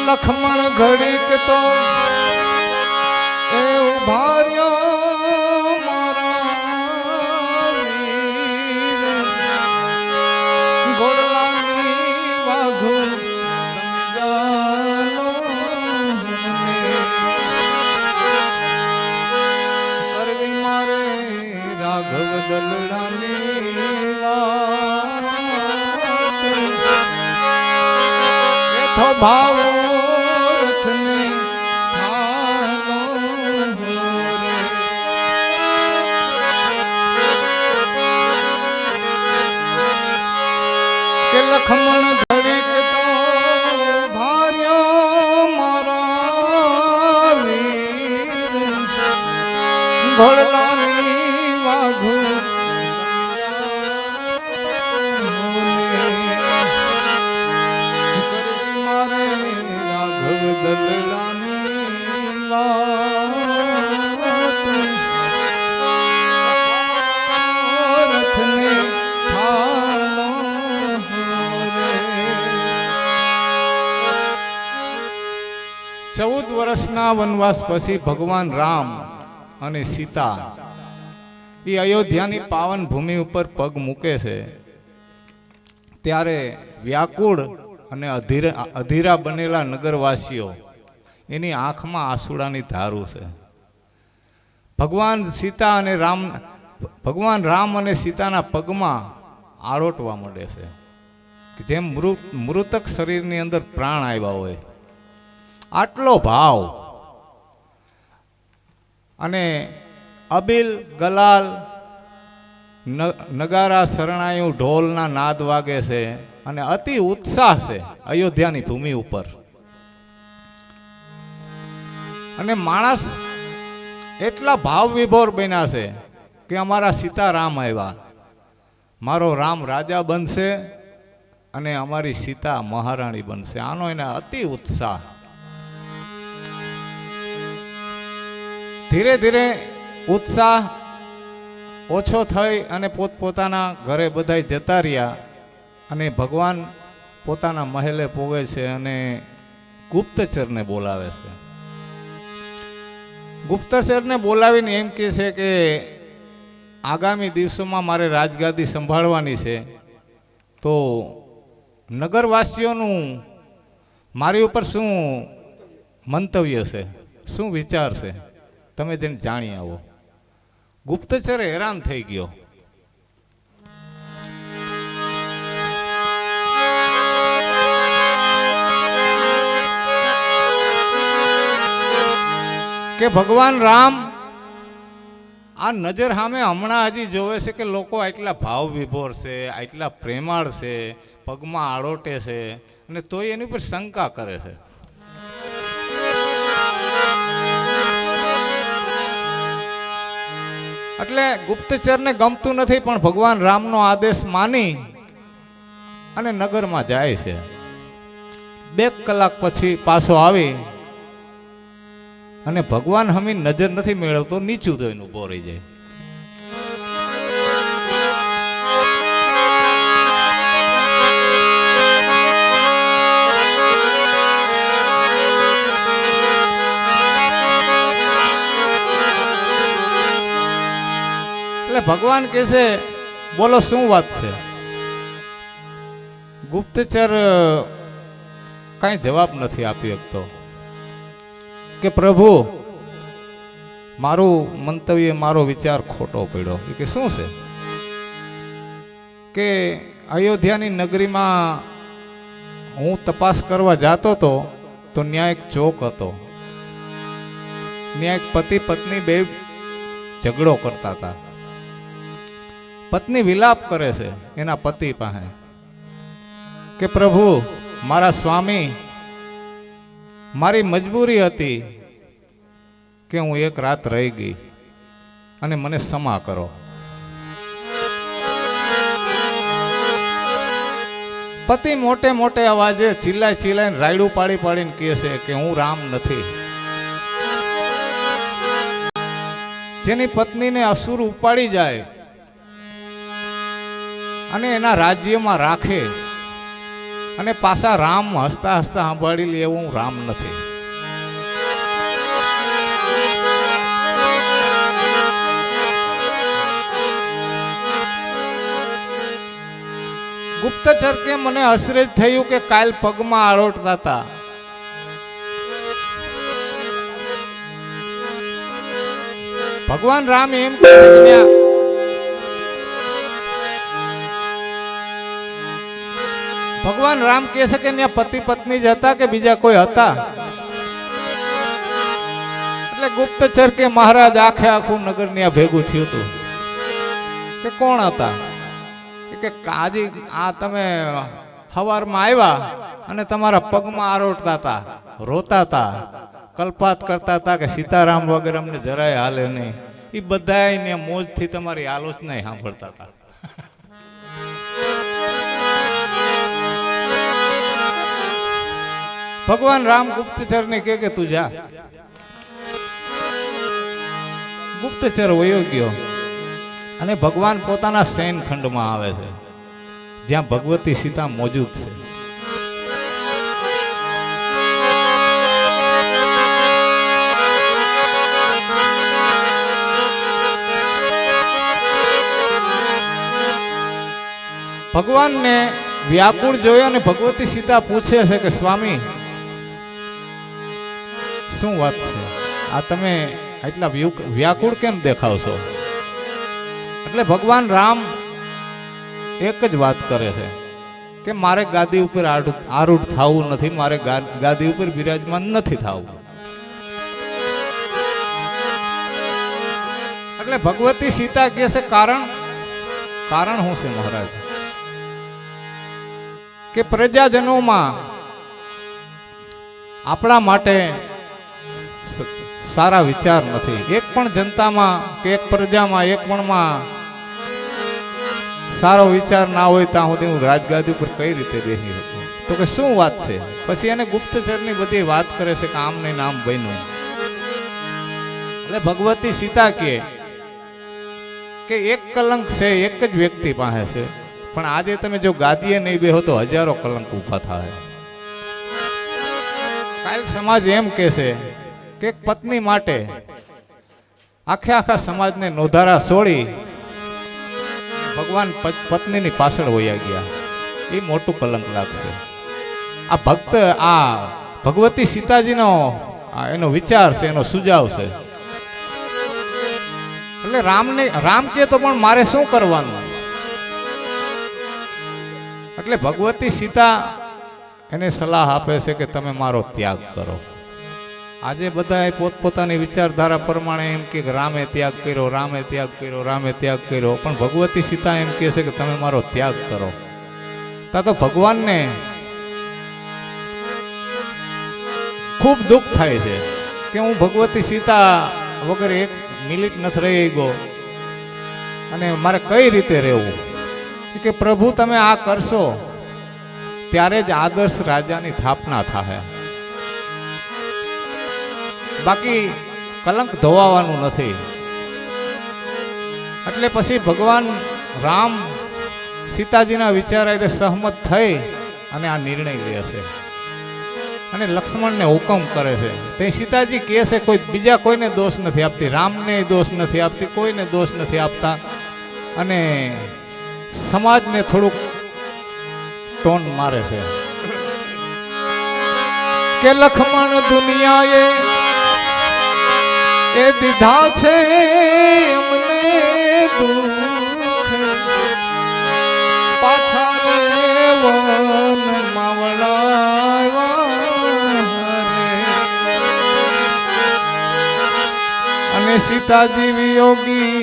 લખમણ ઘડીક તો એ ઉભાર્યો મારા વીર ગોળવાની વાઘુ સમજાલો કરવી મારે રાઘવ દલડાની વાત તો ભાવ રથને હાલો કે લખમણ ઘડીક તો ભાર્યો મારા વીર ઘોડલાની વાઘુ ચૌદ વર્ષના વનવાસ પછી ભગવાન રામ અને સીતા એ અયોધ્યાની પાવન ભૂમિ ઉપર પગ મૂકે છે ત્યારે વ્યાકુળ અને અધીરા બનેલા નગરવાસીઓ એની આંખમાં આંસુડાની ધારું છે. ભગવાન રામ અને સીતાના પગમાં આળોટવા માંડે છે કે જેમ મૃતક શરીરની અંદર પ્રાણ આવ્યા હોય આટલો ભાવ. અને અબીલ ગલાલ નગારા શરણાયું ઢોલના નાદ વાગે છે અને અતિ ઉત્સાહ છે અયોધ્યાની ભૂમિ ઉપર. અને માણસ એટલા ભાવ વિભોર બન્યા છે કે અમારા સીતારામ આવ્યા, મારો રામ રાજા બનશે અને અમારી સીતા મહારાણી બનશે. આનો એને અતિ ઉત્સાહ. ધીરે ધીરે ઉત્સાહ ઓછો થઈ અને પોતપોતાના ઘરે બધા જતા રહ્યા અને ભગવાન પોતાના મહેલે પોગે છે અને ગુપ્તચરને બોલાવે છે. ગુપ્તચરને બોલાવીને એમ કહે છે કે આગામી દિવસોમાં મારે રાજગાદી સંભાળવાની છે, તો નગરવાસીઓનું મારી ઉપર શું મંતવ્ય છે, શું વિચાર છે, તમે જેને જાણી આવો. ગુપ્તચર હેરાન થઈ ગયો. કે ભગવાન રામ આ નજર સામે હમણાં હજી જોવે છે કે લોકો આટલા ભાવ વિભોર છે, આટલા પ્રેમાળ છે, પગમાં આળોટે છે અને તોય એની પર શંકા કરે છે. એટલે ગુપ્તચરને ગમતું નથી પણ ભગવાન રામનો આદેશ માની અને નગરમાં જાય છે. 2 કલાક પછી પાછો આવી અને ભગવાન હમી નજર નથી મેળવતો, નીચું જોઈને ઊભો રહી જાય. એટલે ભગવાન કહે છે બોલો શું વાત છે. ગુપ્તચર કઈ જવાબ નથી આપી શકતો. કે પ્રભુ મારું મંતવ્ય, મારો વિચાર ખોટો પડ્યો. એ કે શું છે? કે અયોધ્યાની નગરીમાં હું તપાસ કરવા જતો હતો તો ત્યાં એક ચોક હતો, ત્યાં એક પતિ પત્ની બે ઝઘડો કરતા હતા. પત્ની વિલાપ કરે છે એના પતિ પાસે કે પ્રભુ મારા સ્વામી, મારી મજબૂરી હતી કે હું એક રાત રહી ગઈ અને મને ક્ષમા કરો. પતિ મોટે મોટે અવાજે ચિલ્લાઈને રાયડું પાડીને કહે છે કે હું રામ નથી. જેની પત્નીને અસુર ઉપાડી જાય અને એના રાજ્યમાં રાખે અને પાછા રામ હસતા હસતા સાંભળી લે એવું રામ નથી. ગુપ્તચર કે મને આશ્ચર્ય થયું કે કાલ પગમાં આળોટતા હતા. ભગવાન રામ એમ કહે છે ભગવાન રામ કહે છે કે ત્યાં પતિ પત્ની જ હતા કે બીજા કોઈ હતા? એટલે ગુપ્તચર કે મહારાજ આખે આખું નગર ત્યાં ભેગું થયું હતું. કે કોણ હતા? કે કાજી આ તમે સવારમાં આવ્યા અને તમારા પગમાં આરોટતા હતા, રોતા હતા, કલ્પાત કરતા હતા કે સીતારામ વગેરે અમને જરાય હાલે નહીં. એ બધા મોજથી તમારી આલોચના સાંભળતા હતા. ભગવાન રામ ગુપ્તચર ને કે તું જા. ગુપ્તચર વયો ગયો અને ભગવાન પોતાના શયન ખંડમાં આવે છે જ્યાં ભગવતી સીતા મોજૂદ છે. ભગવાનને વ્યાકુળ જોયો અને ભગવતી સીતા પૂછે છે કે સ્વામી શું વાત છે? આ તમે એટલા વ્યાકુળ કેમ દેખાવ છો? એટલે ભગવાન રામ એક જ વાત કરે છે કે મારે ગાદી ઉપર આરૂઢ થવું નથી, મારે ગાદી ઉપર બિરાજમાન નથી થવું. એટલે ભગવતી સીતા કહે છે કારણ શું છે મહારાજ? કે પ્રજાજનોમાં આપણા માટે સારા વિચાર નથી. એક પણ જનતામાં કે એક પ્રજામાં એક પણમાં સારો વિચાર ના હોય ત્યાં સુધી હું રાજગાદી ઉપર કઈ રીતે બેસી શકું? તો કે શું વાત છે? પછી એને ગુપ્તચરની બધી વાત કરે છે કે આમ ને નામ બન્યું. એટલે ભગવતી સીતા કે એક કલંક છે એક જ વ્યક્તિ પાસે છે, પણ આજે તમે જો ગાદીએ નહીં બેહો તો હજારો કલંક ઊભા થાય. કાલ સમાજ એમ કહે છે કે એક પત્ની માટે આખા સમાજને નોધારા છોડી ભગવાન પત્નીની પાછળ વયા ગયા. એ મોટું કલંક લાગશે. આ ભક્ત આ ભગવતી સીતાજીનો એનો વિચાર છે, એનો સુઝાવ છે. એટલે રામ કે તો પણ મારે શું કરવાનું? એટલે ભગવતી સીતા એને સલાહ આપે છે કે તમે મારો ત્યાગ કરો. આજે બધા પોતપોતાની વિચારધારા પ્રમાણે એમ કે રામે ત્યાગ કર્યો, રામે ત્યાગ કર્યો, રામે ત્યાગ કર્યો, પણ ભગવતી સીતા એમ કહે છે કે તમે મારો ત્યાગ કરો. તા તો ભગવાનને ખૂબ દુઃખ થાય છે કે હું ભગવતી સીતા વગર એક મિનિટ નથી રહી ગયો અને મારે કઈ રીતે રહેવું? કે પ્રભુ તમે આ કરશો ત્યારે જ આદર્શ રાજાની સ્થાપના થાય, બાકી કલંક ધોવાવાનું નથી. એટલે પછી ભગવાન રામ સીતાજીના વિચાર એટલે સહમત થઈ અને આ નિર્ણય લે છે અને લક્ષ્મણને હુકમ કરે છે. તે સીતાજી કહે છે કોઈ બીજા કોઈને દોષ નથી આપતી, રામને દોષ નથી આપતી, કોઈને દોષ નથી આપતા અને સમાજને થોડુંક ટોન મારે છે કે લક્ષ્મણ દુનિયાએ એ દીધા છે અમને દુઃખ, પાછા વન માવડાવ્યા અને સીતાજી વિયોગી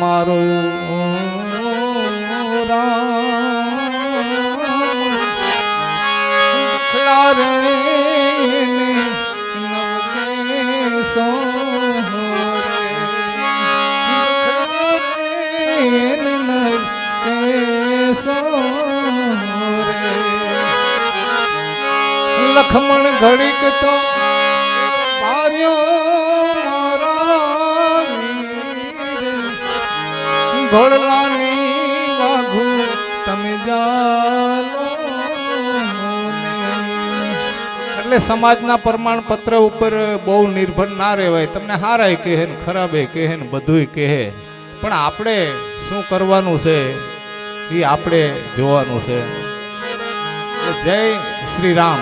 મારો લખમણ ઘડીક તો ઘોડલાની વાઘુ તમે જાલો એટલે સમાજના પ્રમાણપત્ર ઉપર બહુ નિર્ભર ના રહેવાય. તમને હારાય કહે ને ખરાબે કહે ને બધુંય કહે, પણ આપણે શું કરવાનું છે એ આપણે જોવાનું છે. જય શ્રી રામ.